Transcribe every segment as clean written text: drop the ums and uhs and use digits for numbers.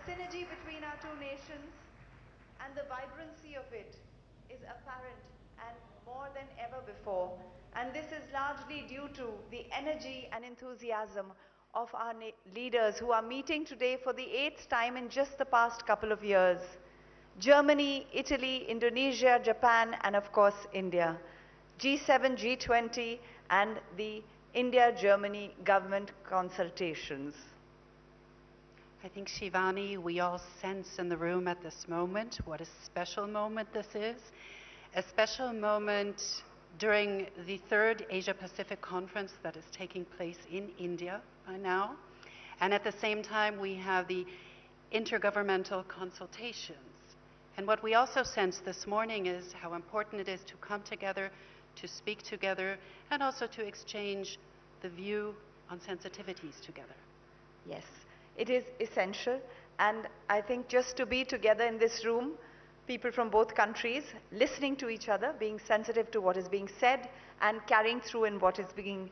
synergy between our two nations and the vibrancy of it is apparent and more than ever before. And this is largely due to the energy and enthusiasm of our leaders who are meeting today for the 8th time in just the past couple of years. Germany, Italy, Indonesia, Japan, and of course India. G7, G20, and the India-Germany government consultations. I think, Shivani, we all sense in the room at this moment what a special moment this is. A special moment during the 3rd Asia-Pacific conference that is taking place in India now. And at the same time, we have the intergovernmental consultations. And what we also sense this morning is how important it is to come together, to speak together, and also to exchange the view on sensitivities together. Yes, it is essential. And I think just to be together in this room, people from both countries, listening to each other, being sensitive to what is being said, and carrying through in what is being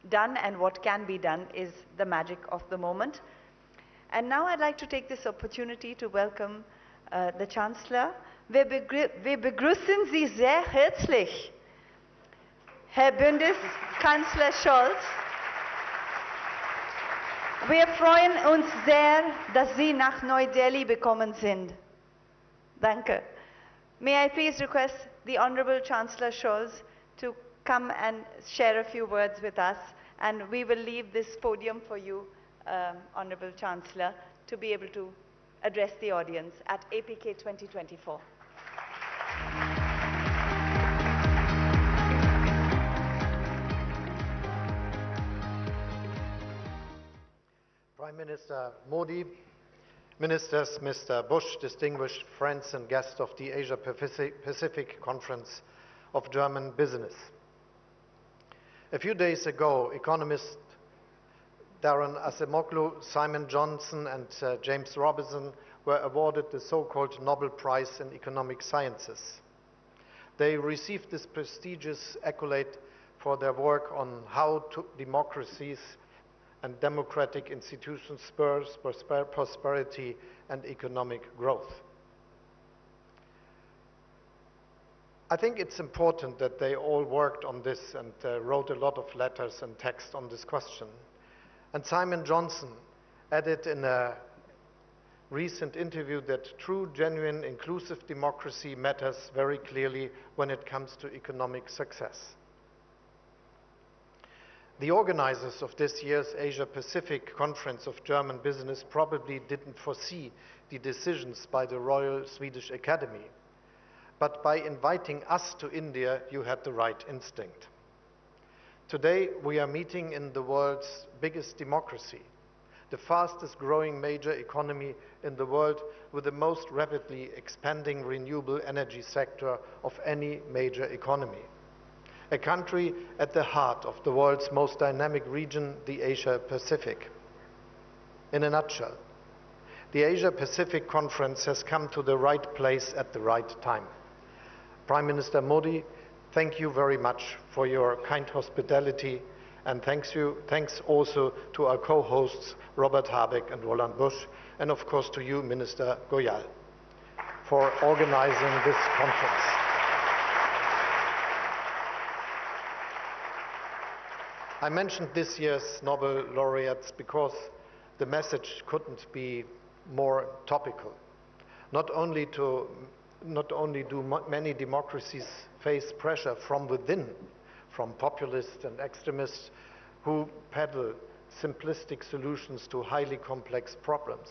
done and what can be done is the magic of the moment. And now I'd like to take this opportunity to welcome the Chancellor. Wir begrüßen Sie sehr herzlich, Herr Bundeskanzler Scholz. Wir freuen uns sehr, dass Sie nach Neu-Delhi gekommen sind. Danke. May I please request the Honorable Chancellor Scholz to come and share a few words with us, and we will leave this podium for you, Honorable Chancellor, to be able to address the audience at APK 2024. Prime Minister Modi, Ministers, Mr. Bush, distinguished friends and guests of the Asia-Pacific Conference of German Business. A few days ago, economists Darren Acemoglu, Simon Johnson, and James Robinson were awarded the so-called Nobel Prize in Economic Sciences. They received this prestigious accolade for their work on how democracies and democratic institutions spurs prosperity and economic growth. I think it's important that they all worked on this and wrote a lot of letters and text on this question. And Simon Johnson added in a recent interview that true, genuine, inclusive democracy matters very clearly when it comes to economic success. The organizers of this year's Asia-Pacific Conference of German Business probably didn't foresee the decisions by the Royal Swedish Academy. But by inviting us to India, you had the right instinct. Today, we are meeting in the world's biggest democracy, the fastest growing major economy in the world with the most rapidly expanding renewable energy sector of any major economy. A country at the heart of the world's most dynamic region, the Asia-Pacific. In a nutshell, the Asia-Pacific Conference has come to the right place at the right time. Prime Minister Modi, thank you very much for your kind hospitality, and thanks also to our co-hosts Robert Habeck and Roland Busch, and of course to you, Minister Goyal, for organizing this conference. I mentioned this year's Nobel laureates because the message couldn't be more topical. Not only do many democracies face pressure from within, from populists and extremists who peddle simplistic solutions to highly complex problems.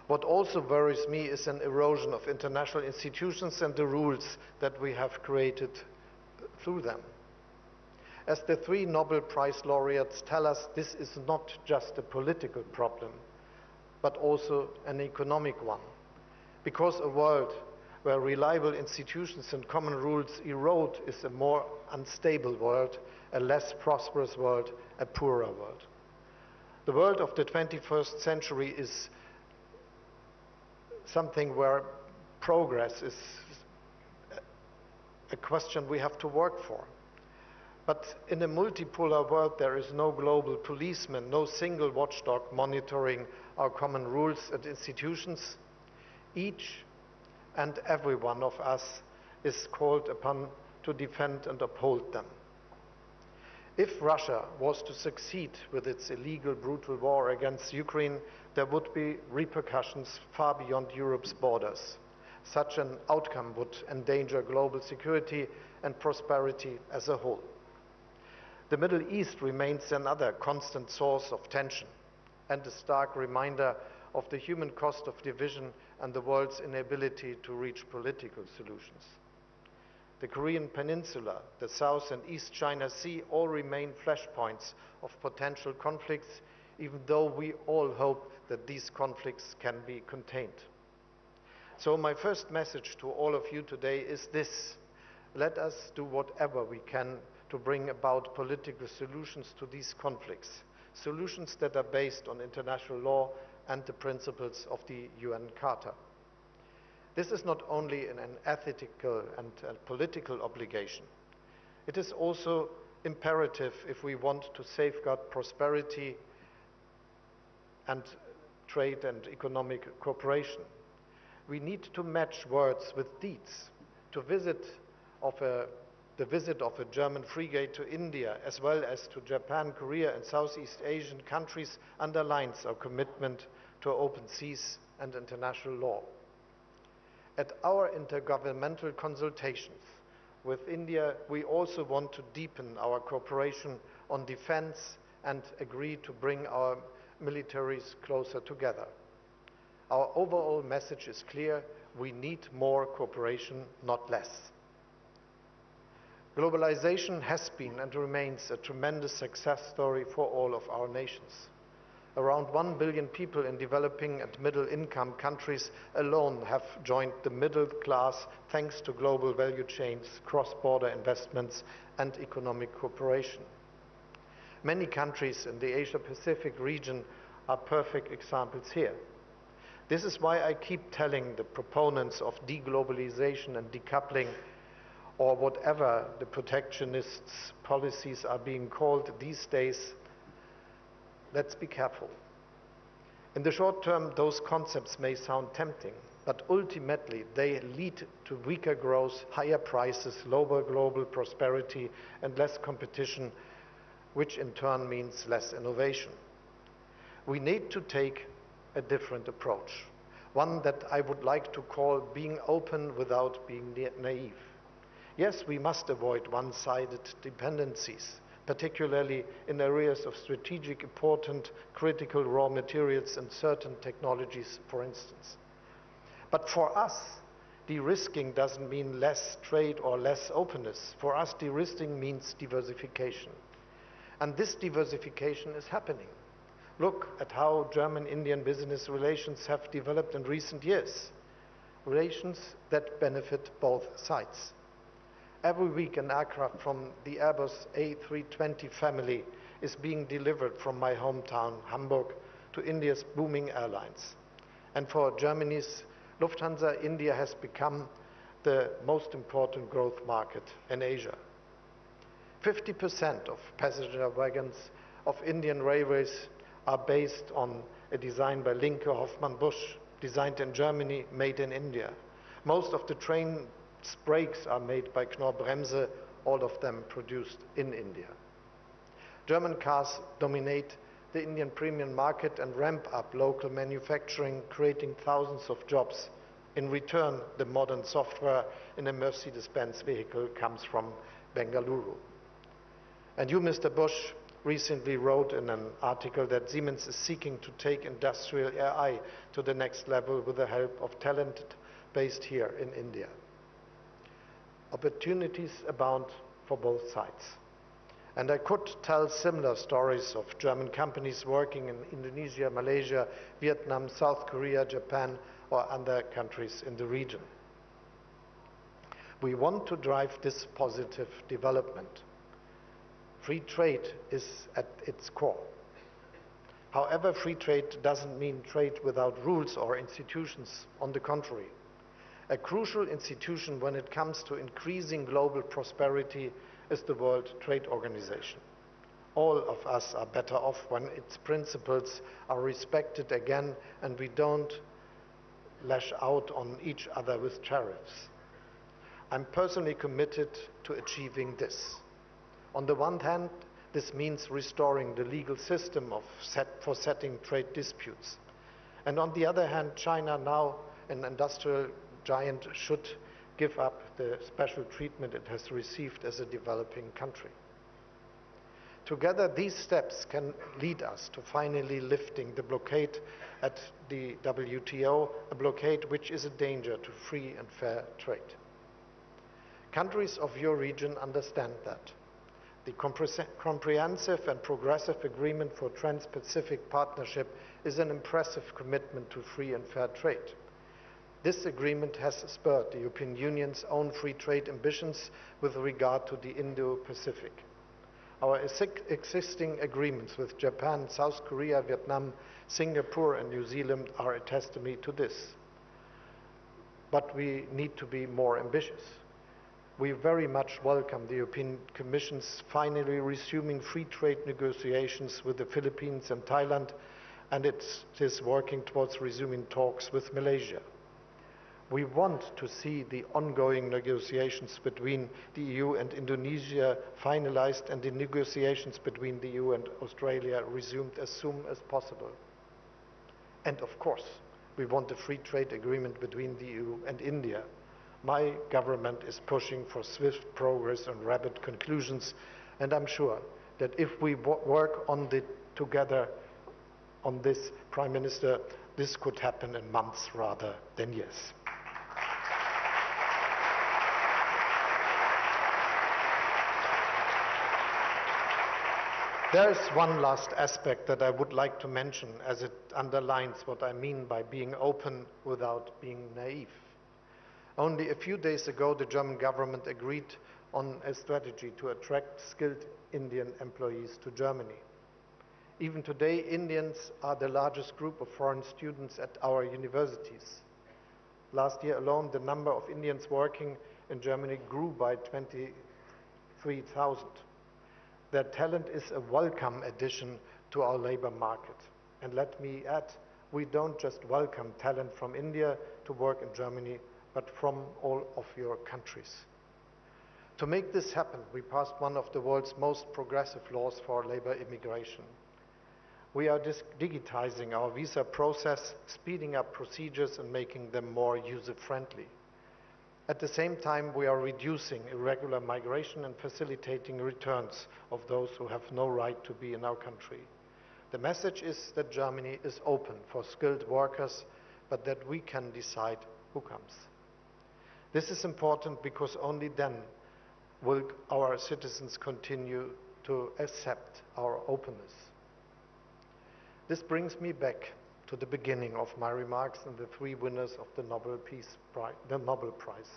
What also worries me is an erosion of international institutions and the rules that we have created through them. As the three Nobel Prize laureates tell us, this is not just a political problem, but also an economic one. Because a world where reliable institutions and common rules erode is a more unstable world, a less prosperous world, a poorer world. The world of the 21st century is something where progress is a question we have to work for. But in a multipolar world, there is no global policeman, no single watchdog monitoring our common rules and institutions. Each and every one of us is called upon to defend and uphold them. If Russia was to succeed with its illegal, brutal war against Ukraine, there would be repercussions far beyond Europe's borders. Such an outcome would endanger global security and prosperity as a whole. The Middle East remains another constant source of tension and a stark reminder of the human cost of division and the world's inability to reach political solutions. The Korean Peninsula, the South and East China Sea all remain flashpoints of potential conflicts, even though we all hope that these conflicts can be contained. So my first message to all of you today is this: let us do whatever we can to bring about political solutions to these conflicts, solutions that are based on international law and the principles of the UN Charter. This is not only an ethical and political obligation. It is also imperative if we want to safeguard prosperity and trade and economic cooperation. We need to match words with deeds. The visit of a German frigate to India, as well as to Japan, Korea, and Southeast Asian countries, underlines our commitment to open seas and international law. At our intergovernmental consultations with India, we also want to deepen our cooperation on defense and agree to bring our militaries closer together. Our overall message is clear: we need more cooperation, not less. Globalization has been and remains a tremendous success story for all of our nations. Around 1 billion people in developing and middle-income countries alone have joined the middle class thanks to global value chains, cross-border investments, and economic cooperation. Many countries in the Asia-Pacific region are perfect examples here. This is why I keep telling the proponents of deglobalization and decoupling, or whatever the protectionists' policies are being called these days, let's be careful. In the short term, those concepts may sound tempting, but ultimately they lead to weaker growth, higher prices, lower global prosperity, and less competition, which in turn means less innovation. We need to take a different approach, one that I would like to call being open without being naive. Yes, we must avoid one-sided dependencies, particularly in areas of strategic important critical raw materials and certain technologies, for instance. But for us, de-risking doesn't mean less trade or less openness. For us, de-risking means diversification. And this diversification is happening. Look at how German-Indian business relations have developed in recent years. Relations that benefit both sides. Every week an aircraft from the Airbus A320 family is being delivered from my hometown, Hamburg, to India's booming airlines. And for Germany's Lufthansa, India has become the most important growth market in Asia. 50% of passenger wagons of Indian railways are based on a design by Linke Hofmann Busch, designed in Germany, made in India. Most of the train brakes are made by Knorr-Bremse, all of them produced in India. German cars dominate the Indian premium market and ramp up local manufacturing, creating thousands of jobs. In return, the modern software in a Mercedes-Benz vehicle comes from Bengaluru. And you, Mr. Bush, recently wrote in an article that Siemens is seeking to take industrial AI to the next level with the help of talent based here in India. Opportunities abound for both sides. And I could tell similar stories of German companies working in Indonesia, Malaysia, Vietnam, South Korea, Japan, or other countries in the region. We want to drive this positive development. Free trade is at its core. However, free trade doesn't mean trade without rules or institutions. On the contrary, a crucial institution when it comes to increasing global prosperity is the World Trade Organization. All of us are better off when its principles are respected again and we don't lash out on each other with tariffs. I'm personally committed to achieving this. On the one hand, this means restoring the legal system for setting trade disputes. And on the other hand, China, now an industrial giant, should give up the special treatment it has received as a developing country. Together, these steps can lead us to finally lifting the blockade at the WTO, a blockade which is a danger to free and fair trade. Countries of your region understand that. The comprehensive and progressive agreement for Trans-Pacific Partnership is an impressive commitment to free and fair trade. This agreement has spurred the European Union's own free trade ambitions with regard to the Indo-Pacific. Our existing agreements with Japan, South Korea, Vietnam, Singapore and New Zealand are a testimony to this. But we need to be more ambitious. We very much welcome the European Commission's finally resuming free trade negotiations with the Philippines and Thailand, and it is working towards resuming talks with Malaysia. We want to see the ongoing negotiations between the EU and Indonesia finalized and the negotiations between the EU and Australia resumed as soon as possible. And of course, we want a free trade agreement between the EU and India. My government is pushing for swift progress and rapid conclusions, and I'm sure that if we work on together on this, Prime Minister, this could happen in months rather than years. There is one last aspect that I would like to mention, as it underlines what I mean by being open without being naive. Only a few days ago, the German government agreed on a strategy to attract skilled Indian employees to Germany. Even today, Indians are the largest group of foreign students at our universities. Last year alone, the number of Indians working in Germany grew by 23,000. Their talent is a welcome addition to our labor market. And let me add, we don't just welcome talent from India to work in Germany, but from all of your countries. To make this happen, we passed one of the world's most progressive laws for labor immigration. We are digitizing our visa process, speeding up procedures and making them more user-friendly. At the same time, we are reducing irregular migration and facilitating returns of those who have no right to be in our country. The message is that Germany is open for skilled workers, but that we can decide who comes. This is important because only then will our citizens continue to accept our openness. This brings me back to the beginning of my remarks and the three winners of the Nobel Prize.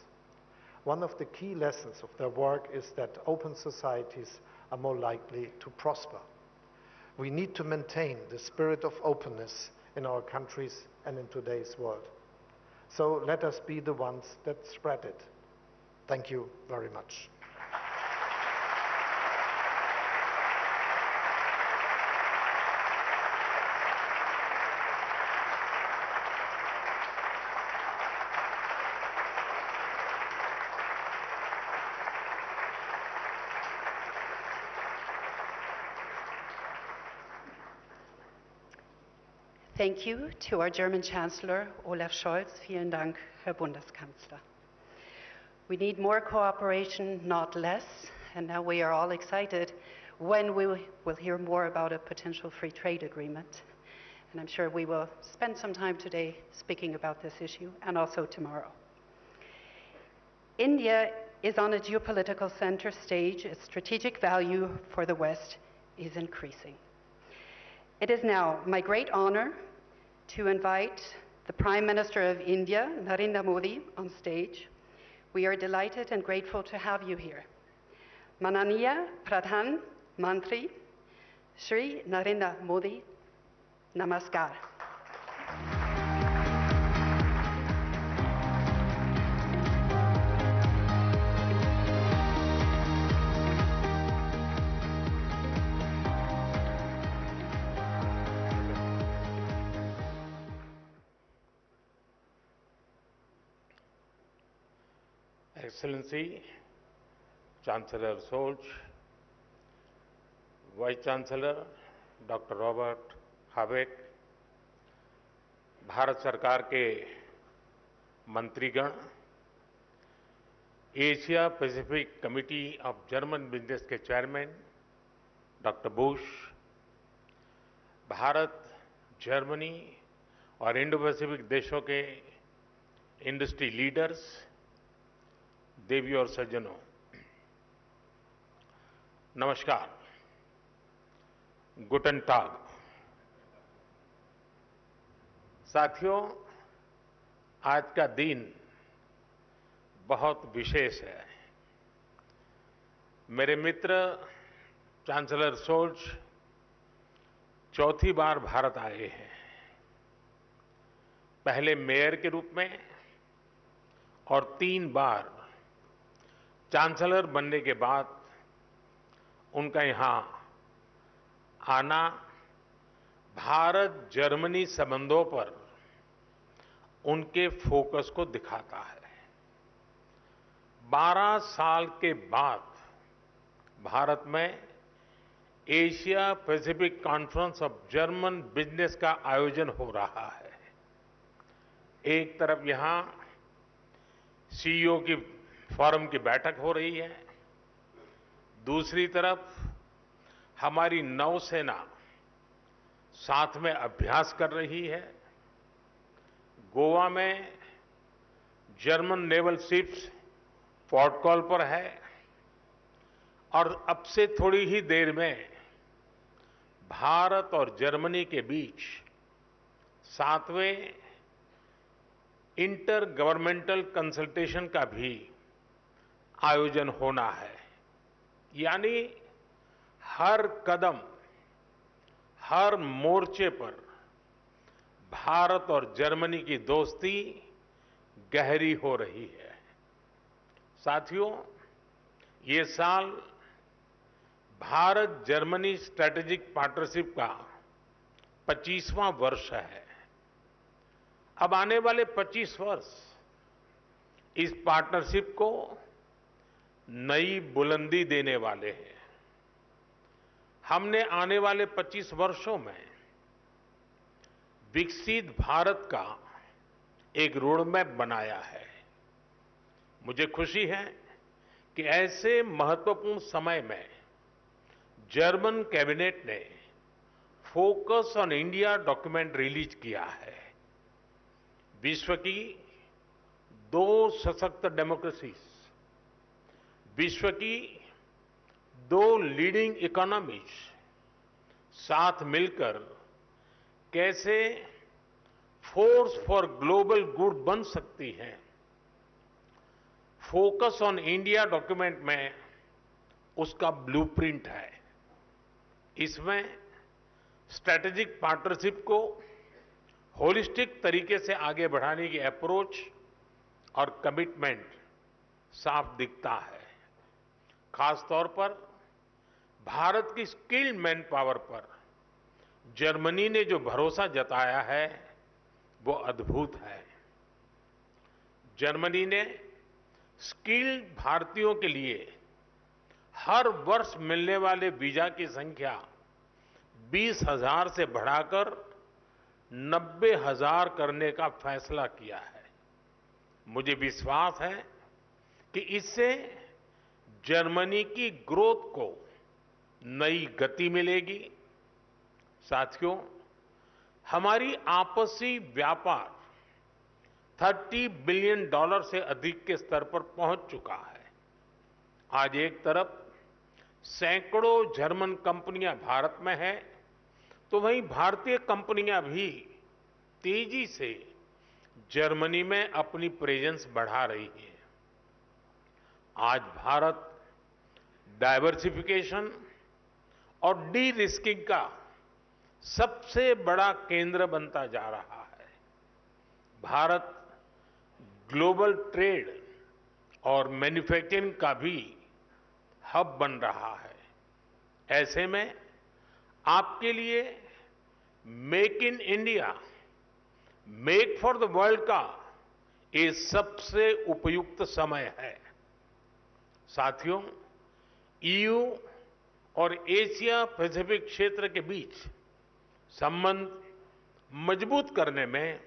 One of the key lessons of their work is that open societies are more likely to prosper. We need to maintain the spirit of openness in our countries and in today's world. So let us be the ones that spread it. Thank you very much. Thank you to our German Chancellor, Olaf Scholz. Vielen Dank, Herr Bundeskanzler. We need more cooperation, not less, and now we are all excited when we will hear more about a potential free trade agreement. And I'm sure we will spend some time today speaking about this issue, and also tomorrow. India is on a geopolitical center stage. Its strategic value for the West is increasing. It is now my great honor to invite the Prime Minister of India, Narendra Modi, on stage. We are delighted and grateful to have you here. Mananiya Pradhan Mantri, Shri Narendra Modi, Namaskar. Excellency, Chancellor Solch, Vice Chancellor Dr. Robert हावेक, Bharat सरकार के मंत्रीगण, Asia Pacific committee of German business के chairman doctor Bush, Bharat, Germany और Indo Pacific देशों के industry leaders, देवी और सज्जनों, नमस्कार, गुटन टाग। साथियों, आज का दिन बहुत विशेष है। मेरे मित्र चांसलर सोल्च चौथी बार भारत आए हैं। पहले मेयर के रूप में और 3 बार चांसलर बनने के बाद उनका यहां आना भारत जर्मनी संबंधों पर उनके फोकस को दिखाता है। 12 साल के बाद भारत में Asia Pacific conference of German business का आयोजन हो रहा है। एक तरफ यहां सीईओ की फोरम की बैठक हो रही है, दूसरी तरफ हमारी नौसेना साथ में अभ्यास कर रही है। गोवा में German naval ships port call पर है और अब से थोड़ी ही देर में भारत और जर्मनी के बीच 7वें इंटर गवर्नमेंटल कंसल्टेशन का भी आयोजन होना है। यानी हर कदम, हर मोर्चे पर भारत और जर्मनी की दोस्ती गहरी हो रही है। साथियों, ये साल भारत जर्मनी स्ट्रैटेजिक पार्टनरशिप का 25वां वर्ष है। अब आने वाले 25 वर्ष इस पार्टनरशिप को नई बुलंदी देने वाले हैं। हमने आने वाले 25 वर्षों में विकसित भारत का एक रोडमैप बनाया है। मुझे खुशी है कि ऐसे महत्वपूर्ण समय में जर्मन कैबिनेट ने focus on India document release किया है। विश्व की 2 सशक्त डेमोक्रेसीज, विश्व की 2 लीडिंग इकोनॉमीज साथ मिलकर कैसे फोर्स फॉर ग्लोबल गुड बन सकती हैं। फोकस ऑन इंडिया डॉक्यूमेंट में उसका ब्लूप्रिंट है। इसमें स्ट्रैटेजिक पार्टनरशिप को होलिस्टिक तरीके से आगे बढ़ाने की अप्रोच और कमिटमेंट साफ दिखता है। खास तौर पर भारत की स्किल्ड मैन पावर पर जर्मनी ने जो भरोसा जताया है वो अद्भुत है। जर्मनी ने स्किल्ड भारतीयों के लिए हर वर्ष मिलने वाले वीजा की संख्या 20,000 से बढ़ाकर 90,000 करने का फैसला किया है। मुझे विश्वास है कि इससे जर्मनी की ग्रोथ को नई गति मिलेगी। साथियों, हमारी आपसी व्यापार $30 बिलियन से अधिक के स्तर पर पहुंच चुका है। आज एक तरफ सैकड़ों जर्मन कंपनियां भारत में हैं, तो वहीं भारतीय कंपनियां भी तेजी से जर्मनी में अपनी प्रेजेंस बढ़ा रही हैं। आज भारत डाइवर्सिफिकेशन और डी रिस्किंग का सबसे बड़ा केंद्र बनता जा रहा है। भारत ग्लोबल ट्रेड और मैन्युफैक्चरिंग का भी हब बन रहा है। ऐसे में आपके लिए make in India, make for the world का ये सबसे उपयुक्त समय है। साथियों, ईयू और एशिया पैसिफिक क्षेत्र के बीच संबंध मजबूत करने में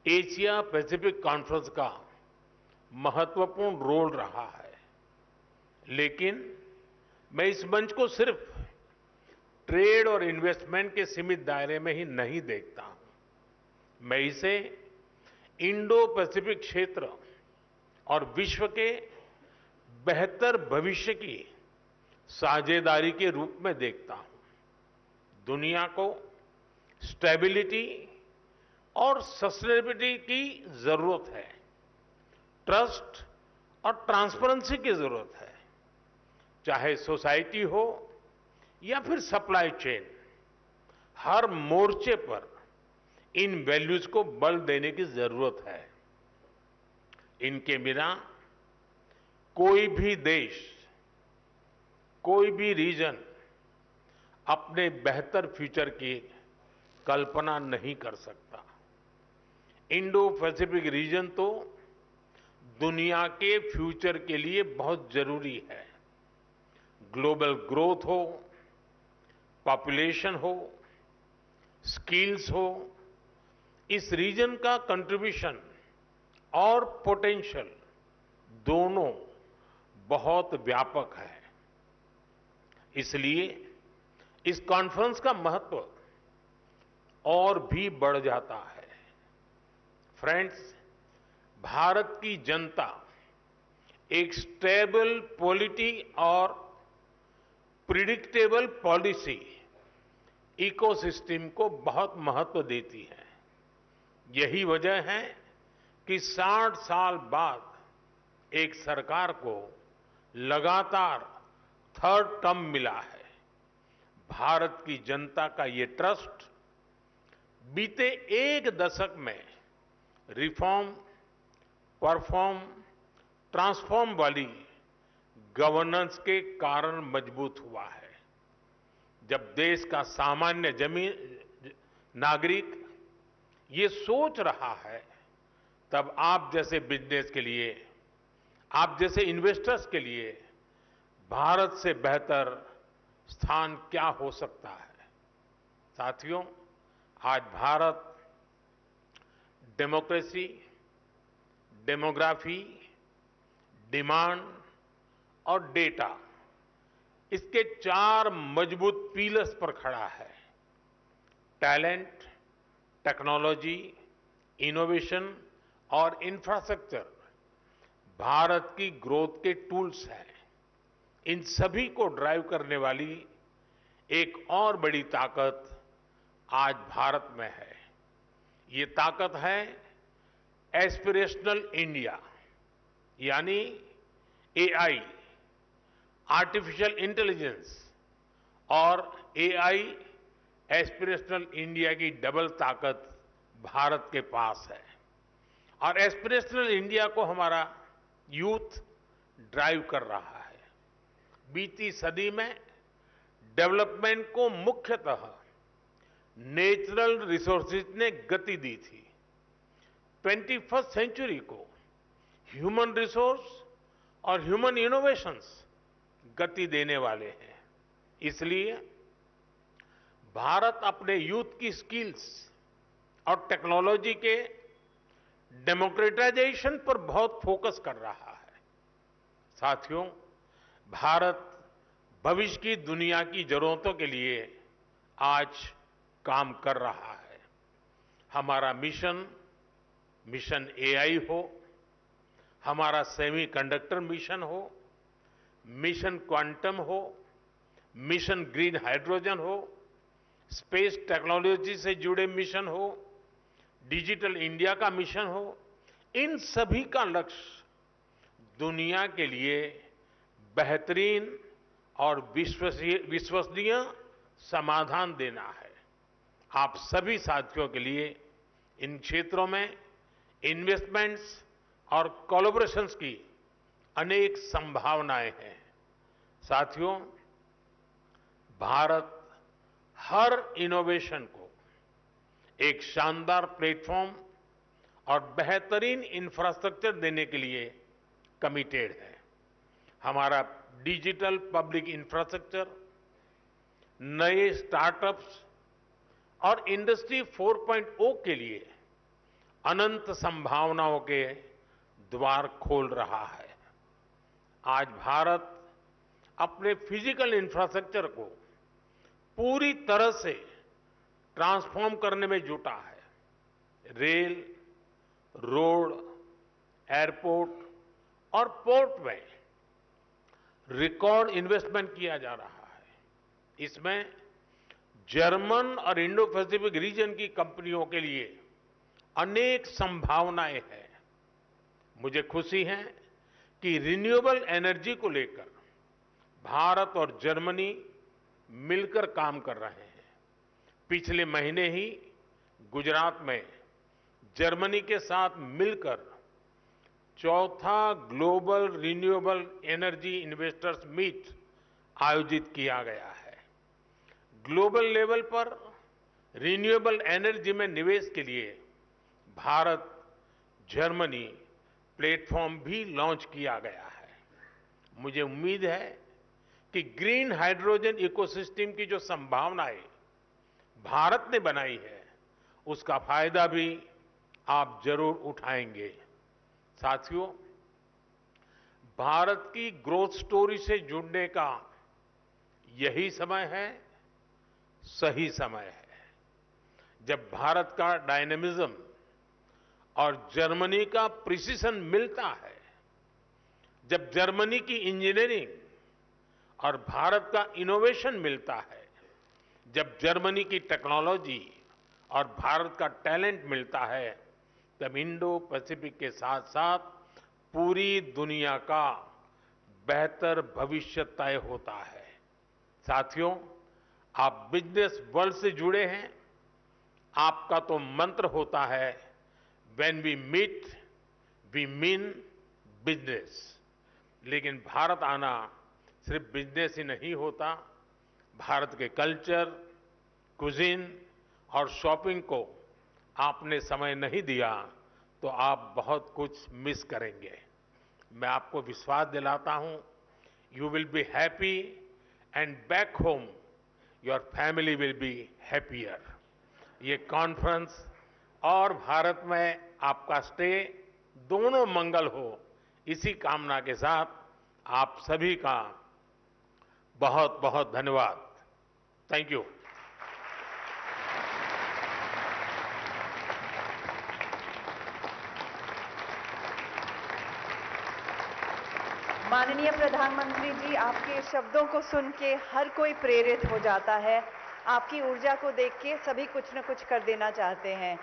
एशिया पैसिफिक कॉन्फ्रेंस का महत्वपूर्ण रोल रहा है। लेकिन मैं इस मंच को सिर्फ ट्रेड और इन्वेस्टमेंट के सीमित दायरे में ही नहीं देखता हूं। मैं इसे इंडो पैसिफिक क्षेत्र और विश्व के बेहतर भविष्य की साझेदारी के रूप में देखता हूं। दुनिया को स्टेबिलिटी और सस्टेनेबिलिटी की जरूरत है, ट्रस्ट और ट्रांसपेरेंसी की जरूरत है। चाहे सोसाइटी हो या फिर सप्लाई चेन, हर मोर्चे पर इन वैल्यूज को बल देने की जरूरत है। इनके बिना कोई भी देश, कोई भी रीजन अपने बेहतर फ्यूचर की कल्पना नहीं कर सकता। इंडो पैसिफिक रीजन तो दुनिया के फ्यूचर के लिए बहुत जरूरी है। ग्लोबल ग्रोथ हो, पॉपुलेशन हो, स्किल्स हो, इस रीजन का कंट्रीब्यूशन और पोटेंशियल दोनों बहुत व्यापक है। इसलिए इस कॉन्फ्रेंस का महत्व और भी बढ़ जाता है। फ्रेंड्स, भारत की जनता एक स्टेबल पॉलिटी और प्रिडिक्टेबल पॉलिसी इकोसिस्टम को बहुत महत्व देती है। यही वजह है कि 60 साल बाद एक सरकार को लगातार थर्ड टर्म मिला है। भारत की जनता का ये ट्रस्ट बीते एक दशक में रिफॉर्म, परफॉर्म, ट्रांसफॉर्म वाली गवर्नेंस के कारण मजबूत हुआ है। जब देश का सामान्य नागरिक ये सोच रहा है, तब आप जैसे बिजनेस के लिए, आप जैसे इन्वेस्टर्स के लिए भारत से बेहतर स्थान क्या हो सकता है। साथियों, आज भारत डेमोक्रेसी, डेमोग्राफी, डिमांड और डेटा, इसके 4 मजबूत पिलर्स पर खड़ा है। टैलेंट, टेक्नोलॉजी, इनोवेशन और इंफ्रास्ट्रक्चर भारत की ग्रोथ के टूल्स हैं। इन सभी को ड्राइव करने वाली एक और बड़ी ताकत आज भारत में है। ये ताकत है एस्पिरेशनल इंडिया, यानी एआई, आर्टिफिशियल इंटेलिजेंस और एआई एस्पिरेशनल इंडिया की डबल ताकत भारत के पास है। और एस्पिरेशनल इंडिया को हमारा यूथ ड्राइव कर रहा है। बीती सदी में डेवलपमेंट को मुख्यतः नेचुरल रिसोर्सेज ने गति दी थी। 21st सेंचुरी को ह्यूमन रिसोर्स और ह्यूमन इनोवेशंस गति देने वाले हैं। इसलिए भारत अपने यूथ की स्किल्स और टेक्नोलॉजी के डेमोक्रेटाइजेशन पर बहुत फोकस कर रहा है। साथियों, भारत भविष्य की दुनिया की जरूरतों के लिए आज काम कर रहा है। हमारा मिशन एआई हो, हमारा सेमीकंडक्टर मिशन हो, मिशन क्वांटम हो, मिशन ग्रीन हाइड्रोजन हो, स्पेस टेक्नोलॉजी से जुड़े मिशन हो, डिजिटल इंडिया का मिशन हो, इन सभी का लक्ष्य दुनिया के लिए बेहतरीन और विश्वसनीय समाधान देना है। आप सभी साथियों के लिए इन क्षेत्रों में इन्वेस्टमेंट्स और कोलैबोरेशंस की अनेक संभावनाएं हैं। साथियों, भारत हर इनोवेशन को एक शानदार प्लेटफॉर्म और बेहतरीन इंफ्रास्ट्रक्चर देने के लिए कमिटेड है। हमारा डिजिटल पब्लिक इंफ्रास्ट्रक्चर, नए स्टार्टअप्स और इंडस्ट्री 4.0 के लिए अनंत संभावनाओं के द्वार खोल रहा है। आज भारत अपने फिजिकल इंफ्रास्ट्रक्चर को पूरी तरह से ट्रांसफॉर्म करने में जुटा है। रेल, रोड, एयरपोर्ट और पोर्ट में रिकॉर्ड इन्वेस्टमेंट किया जा रहा है। इसमें जर्मन और इंडो पैसिफिक रीजन की कंपनियों के लिए अनेक संभावनाएं हैं। मुझे खुशी है कि रिन्यूएबल एनर्जी को लेकर भारत और जर्मनी मिलकर काम कर रहे हैं। पिछले महीने ही गुजरात में जर्मनी के साथ मिलकर चौथा global renewable energy investors meet आयोजित किया गया है। ग्लोबल लेवल पर रिन्यूएबल एनर्जी में निवेश के लिए भारत जर्मनी प्लेटफॉर्म भी लॉन्च किया गया है। मुझे उम्मीद है कि ग्रीन हाइड्रोजन इकोसिस्टम की जो संभावनाएं भारत ने बनाई है, उसका फायदा भी आप जरूर उठाएंगे। साथियों, भारत की ग्रोथ स्टोरी से जुड़ने का यही समय है, सही समय है, जब भारत का डायनेमिज्म और जर्मनी का प्रिसिशन मिलता है, जब जर्मनी की इंजीनियरिंग और भारत का इनोवेशन मिलता है, जब जर्मनी की टेक्नोलॉजी और भारत का टैलेंट मिलता है, तब इंडो पैसिफिक के साथ साथ पूरी दुनिया का बेहतर भविष्य तय होता है। साथियों, आप बिजनेस वर्ल्ड से जुड़े हैं। आपका तो मंत्र होता है, when we meet we mean business. लेकिन भारत आना सिर्फ बिजनेस ही नहीं होता। भारत के कल्चर, कुजीन और शॉपिंग को आपने समय नहीं दिया तो आप बहुत कुछ मिस करेंगे। मैं आपको विश्वास दिलाता हूं, you will be happy and back home your family will be happier. ये कॉन्फ्रेंस और भारत में आपका स्टे दोनों मंगल हो, इसी कामना के साथ आप सभी का बहुत बहुत धन्यवाद। Thank you. माननीय प्रधानमंत्री जी, आपके शब्दों को सुन के हर कोई प्रेरित हो जाता है। आपकी ऊर्जा को देख के सभी कुछ न कुछ कर देना चाहते हैं।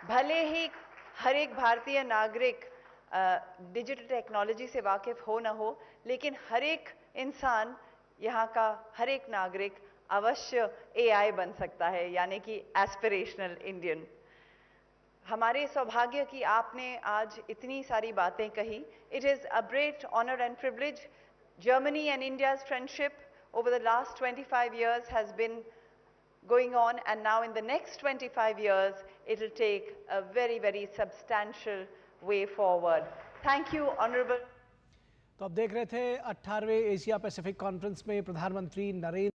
भले ही हर एक भारतीय नागरिक डिजिटल टेक्नोलॉजी से वाकिफ हो न हो, लेकिन हर एक इंसान, यहाँ का हर एक नागरिक अवश्य एआई बन सकता है, यानी कि एस्पिरेशनल इंडियन। हमारे सौभाग्य कि आपने आज इतनी सारी बातें कही। It is a great honour and privilege. Germany and India's friendship over the last 25 years has been going on, and now in the next 25 years it will take a very, very substantial way forward. Thank you, Honorable. तो आप देख रहे थे 18वें Asia Pacific conference में प्रधानमंत्री नरेंद्र